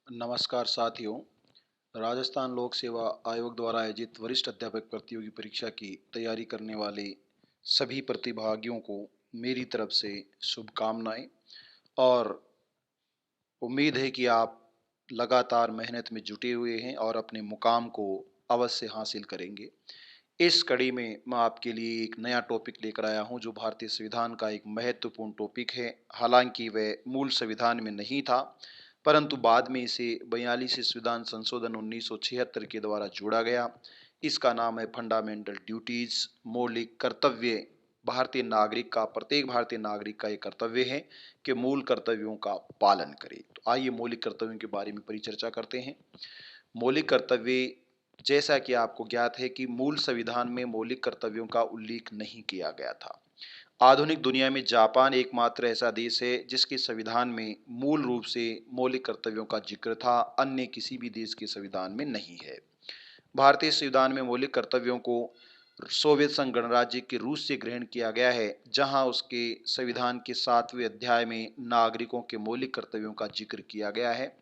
नमस्कार साथियों। राजस्थान लोक सेवा आयोग द्वारा आयोजित वरिष्ठ अध्यापक प्रतियोगी परीक्षा की तैयारी करने वाले सभी प्रतिभागियों को मेरी तरफ से शुभकामनाएं और उम्मीद है कि आप लगातार मेहनत में जुटे हुए हैं और अपने मुकाम को अवश्य हासिल करेंगे। इस कड़ी में मैं आपके लिए एक नया टॉपिक लेकर आया हूं जो भारतीय संविधान का एक महत्वपूर्ण टॉपिक है। हालांकि वह मूल संविधान में नहीं था, परंतु बाद में इसे 42वें संविधान संशोधन 1976 के द्वारा जोड़ा गया। इसका नाम है फंडामेंटल ड्यूटीज, मौलिक कर्तव्य। प्रत्येक भारतीय नागरिक का ये कर्तव्य है कि मूल कर्तव्यों का पालन करे। तो आइए मौलिक कर्तव्यों के बारे में परिचर्चा करते हैं। मौलिक कर्तव्य, जैसा कि आपको ज्ञात है कि मूल संविधान में मौलिक कर्तव्यों का उल्लेख नहीं किया गया था। आधुनिक दुनिया में जापान एकमात्र ऐसा देश है जिसके संविधान में मूल रूप से मौलिक कर्तव्यों का जिक्र था, अन्य किसी भी देश के संविधान में नहीं है। भारतीय संविधान में मौलिक कर्तव्यों को सोवियत संघ गणराज्य के रूस से ग्रहण किया गया है, जहां उसके संविधान के 7वें अध्याय में नागरिकों के मौलिक कर्तव्यों का जिक्र किया गया है।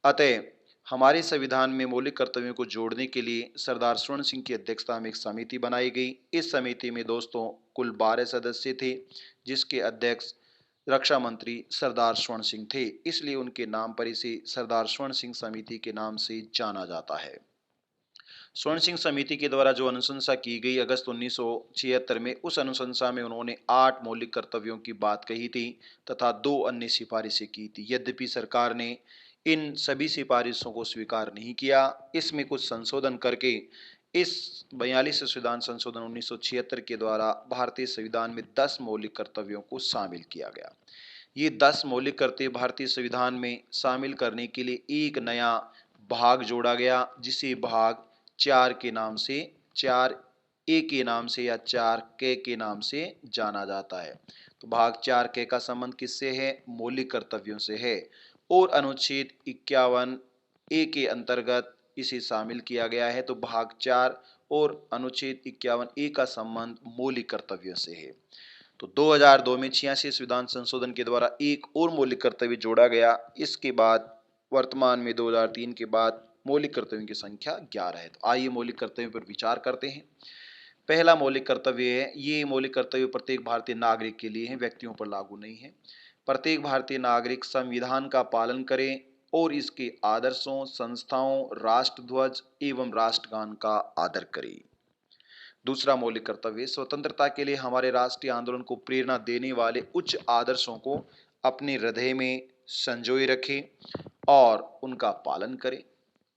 अतः हमारे संविधान में मौलिक कर्तव्यों को जोड़ने के लिए सरदार स्वर्ण सिंह की अध्यक्षता में एक समिति बनाई गई। इस समिति में दोस्तों कुल 12 सदस्य थे, जिसके अध्यक्ष रक्षा मंत्री सरदार स्वर्ण सिंह थे। इसलिए उनके नाम पर इसे सरदार स्वर्ण सिंह समिति के नाम से जाना जाता है। स्वर्ण सिंह समिति के द्वारा जो अनुशंसा की गई अगस्त 1976 में, उस अनुशंसा में उन्होंने 8 मौलिक कर्तव्यों की बात कही थी तथा 2 अन्य सिफारिशें की थी। यद्यपि सरकार ने इन सभी सिफारिशों को स्वीकार नहीं किया, इसमें कुछ संशोधन करके इस 42 संविधान संशोधन 1976 के द्वारा भारतीय संविधान में 10 मौलिक कर्तव्यों को शामिल किया गया। ये 10 मौलिक कर्तव्य भारतीय संविधान में शामिल करने के लिए एक नया भाग जोड़ा गया, जिसे भाग 4 के नाम से, 4A के नाम से या 4K के नाम से जाना जाता है। तो भाग 4K का संबंध किससे है? मौलिक कर्तव्यों से है और अनुच्छेद 51A के अंतर्गत इसे शामिल किया गया है। तो भाग 4 और अनुच्छेद 51A का संबंध मौलिक कर्तव्यों से है। तो 2002 में 86 संविधान संशोधन के द्वारा एक और मौलिक कर्तव्य जोड़ा गया। इसके बाद वर्तमान में 2003 के बाद मौलिक कर्तव्यों की संख्या 11 है। तो आइए मौलिक कर्तव्यों पर विचार करते हैं। पहला मौलिक कर्तव्य है, ये मौलिक कर्तव्य प्रत्येक भारतीय नागरिक के लिए है, व्यक्तियों पर लागू नहीं है। प्रत्येक भारतीय नागरिक संविधान का पालन करे और इसके आदर्शों, संस्थाओं, राष्ट्रध्वज एवं राष्ट्रगान का आदर करे। दूसरा मौलिक कर्तव्य, स्वतंत्रता के लिए हमारे राष्ट्रीय आंदोलन को प्रेरणा देने वाले उच्च आदर्शों को अपने हृदय में संजोए रखें और उनका पालन करें।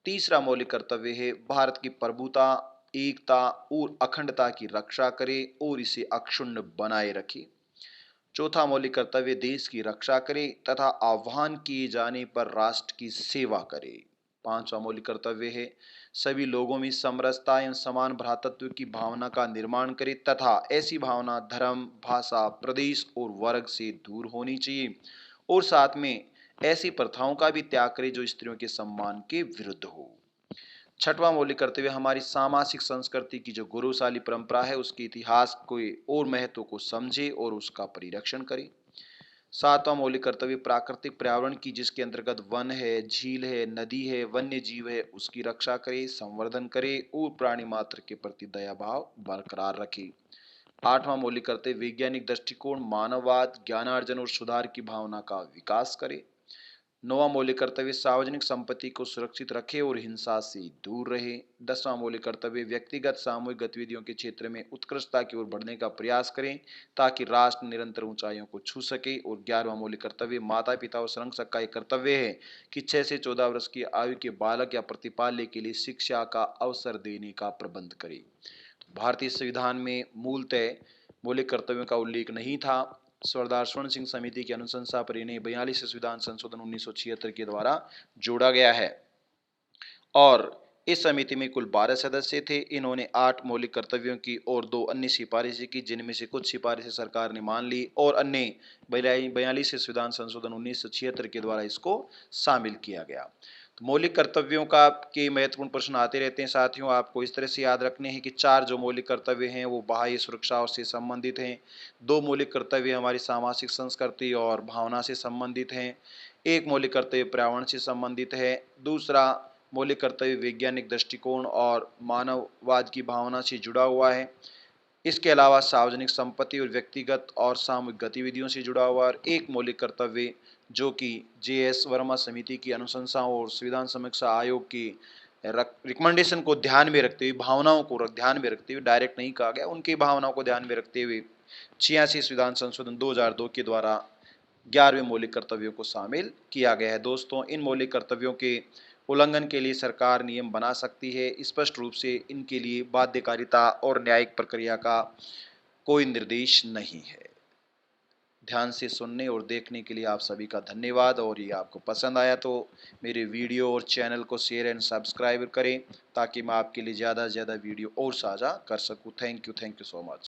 तीसरा मौलिक कर्तव्य है, भारत की प्रभुता, एकता और अखंडता की रक्षा करें और इसे अक्षुण्ण बनाए रखें। चौथा मौलिक कर्तव्य, देश की रक्षा करे तथा आह्वान किए जाने पर राष्ट्र की सेवा करे। पांचवा मौलिक कर्तव्य है, सभी लोगों में समरसता एवं समान भ्रातृत्व की भावना का निर्माण करे तथा ऐसी भावना धर्म, भाषा, प्रदेश और वर्ग से दूर होनी चाहिए और साथ में ऐसी प्रथाओं का भी त्याग करे जो स्त्रियों के सम्मान के विरुद्ध हो। छठवां मौलिक कर्तव्य, हमारी सामाजिक संस्कृति की जो गौरवशाली परंपरा है उसके इतिहास को और महत्व को समझे और उसका परिरक्षण करे। सातवां मौलिक कर्तव्य, प्राकृतिक पर्यावरण की जिसके अंतर्गत वन है, झील है, नदी है, वन्य जीव है, उसकी रक्षा करे, संवर्धन करे और प्राणी मात्र के प्रति दया भाव बरकरार रखे। आठवां मौलिक कर्तव्य, वैज्ञानिक दृष्टिकोण, मानववाद, ज्ञानार्जन और सुधार की भावना का विकास करे। नौवां मौलिक कर्तव्य, सार्वजनिक संपत्ति को सुरक्षित रखे और हिंसा से दूर रहे। 10वां मौलिक कर्तव्य, व्यक्तिगत सामूहिक गतिविधियों के क्षेत्र में उत्कृष्टता की ओर बढ़ने का प्रयास करें ताकि राष्ट्र निरंतर ऊंचाइयों को छू सके। और 11वां मौलिक कर्तव्य, माता पिता और संरक्षक का एक कर्तव्य है कि 6 से 14 वर्ष की आयु के बालक या प्रतिपाल्य के लिए शिक्षा का अवसर देने का प्रबंध करे। भारतीय संविधान में मूलतः मौलिक कर्तव्यों का उल्लेख नहीं था। सरदार स्वर्ण सिंह समिति की अनुशंसा पर इन्हें 42 संविधान संशोधन 1976 के द्वारा जोड़ा गया है और इस समिति में कुल 12 सदस्य थे। इन्होंने 8 मौलिक कर्तव्यों की और 2 अन्य सिफारिशें की, जिनमें से कुछ सिफारिशें सरकार ने मान ली और अन्य 42 संविधान संशोधन 1976 के द्वारा इसको शामिल किया गया। तो मौलिक कर्तव्यों का के महत्वपूर्ण प्रश्न आते रहते हैं साथियों। आपको इस तरह से याद रखने हैं कि 4 जो मौलिक कर्तव्य हैं वो बाह्य सुरक्षा और से संबंधित हैं। 2 मौलिक कर्तव्य हमारी सामाजिक संस्कृति और भावना से संबंधित हैं। 1 मौलिक कर्तव्य पर्यावरण से संबंधित है। दूसरा मौलिक कर्तव्य वैज्ञानिक दृष्टिकोण और मानववाद की भावना से जुड़ा हुआ है। इसके अलावा सार्वजनिक संपत्ति और व्यक्तिगत और सामूहिक गतिविधियों से जुड़ा हुआ और एक मौलिक कर्तव्य जो कि जे.एस. वर्मा समिति की अनुशंसा और संविधान समीक्षा आयोग की रिकमेंडेशन को ध्यान में रखते हुए, भावनाओं को ध्यान में रखते हुए, डायरेक्ट नहीं कहा गया, उनकी भावनाओं को ध्यान में रखते हुए 86 संविधान संशोधन 2002 के द्वारा 11वें मौलिक कर्तव्यों को शामिल किया गया है। दोस्तों, इन मौलिक कर्तव्यों के उल्लंघन के लिए सरकार नियम बना सकती है। स्पष्ट रूप से इनके लिए बाध्यकारिता और न्यायिक प्रक्रिया का कोई निर्देश नहीं है। ध्यान से सुनने और देखने के लिए आप सभी का धन्यवाद। और ये आपको पसंद आया तो मेरे वीडियो और चैनल को शेयर एंड सब्सक्राइब करें ताकि मैं आपके लिए ज़्यादा से ज़्यादा वीडियो और साझा कर सकूं। Thank you so much.